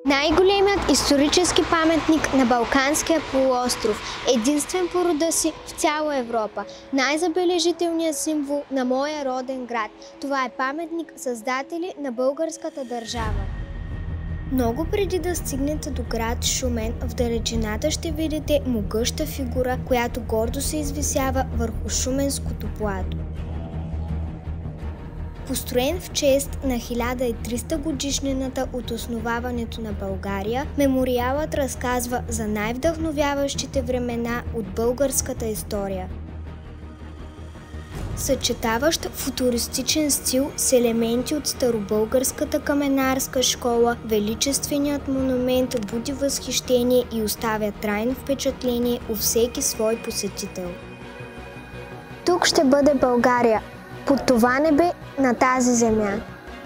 Най-големият исторически паметник на Балканския полуостров, единствен по рода си в цяла Европа, най-забележителният символ на моя роден град. Това е паметник създатели на българската държава. Много преди да стигнете до град Шумен, в далечината ще видите могъща фигура, която гордо се извисява върху Шуменското плато. Построен в чест на 1300 годишнината от основаването на България, мемориалът разказва за най-вдъхновяващите времена от българската история. Съчетаващ футуристичен стил с елементи от старобългарската каменарска школа, величественият монумент буди възхищение и оставя трайно впечатление у всеки свой посетител. Тук ще бъде България, под това небе, на тази земя.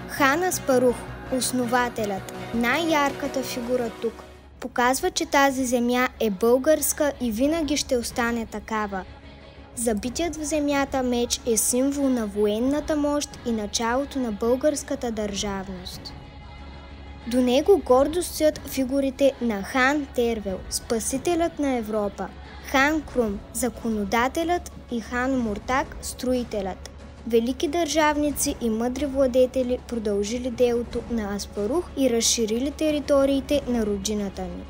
Хан Аспарух, основателят, най-ярката фигура тук, показва, че тази земя е българска и винаги ще остане такава. Забитият в земята меч е символ на военната мощ и началото на българската държавност. До него гордо стоят фигурите на хан Тервел, спасителят на Европа, хан Крум, законодателят, и хан Муртак, строителят. Велики държавници и мъдри владетели продължили делото на Аспарух и разширили териториите на родината ни.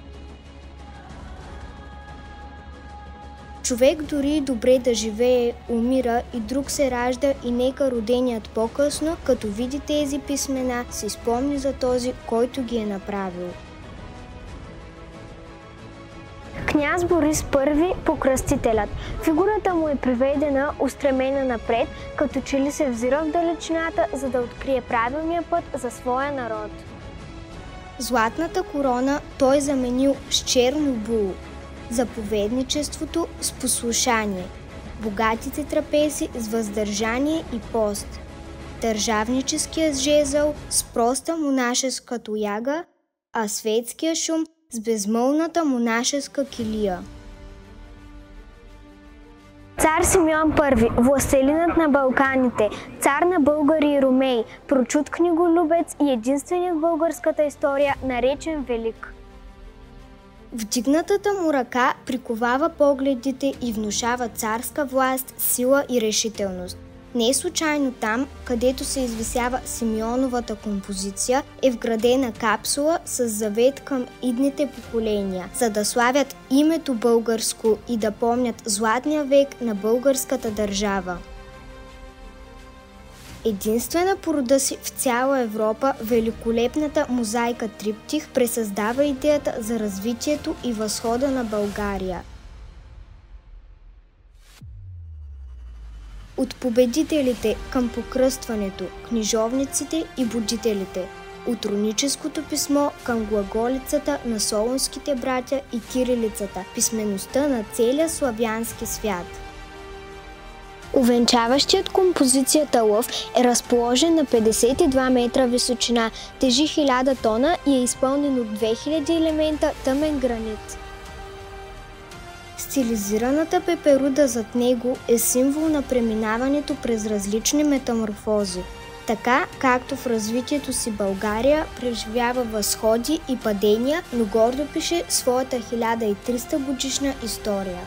Човек дори и добре да живее, умира и друг се ражда, и нека роденият по-късно, като види тези писмена, си спомни за този, който ги е направил. Княз Борис I, покръстителят. Фигурата му е приведена устремена напред, като че ли се взира в далечината, за да открие правилния път за своя народ. Златната корона той заменил с черно було, заповедничеството с послушание, богатите трапези с въздържание и пост, държавническия жезъл с проста монашеска тояга, а светския шум с безмълвната монашеска килия. Цар Симеон I, властелинът на Балканите, цар на българи и ромеи, прочут книголюбец и единственият в българската история, наречен Велик. Вдигнатата му ръка приковава погледите и внушава царска власт, сила и решителност. Не случайно там, където се извисява Симеоновата композиция, е вградена капсула с завет към идните поколения, за да славят името българско и да помнят златния век на българската държава. Единствена по рода си в цяла Европа, великолепната мозайка триптих пресъздава идеята за развитието и възхода на България. От победителите към покръстването, книжовниците и будителите, от руническото писмо към глаголицата на солунските братя и кирилицата, писмеността на целия славянски свят. Увенчаващият композицията лъв е разположен на 52 метра височина, тежи 1000 тона и е изпълнен от 2000 елемента тъмен гранит. Стилизираната пеперуда зад него е символ на преминаването през различни метаморфози. Така, както в развитието си България преживява възходи и падения, но гордо пише своята 1300 годишна история.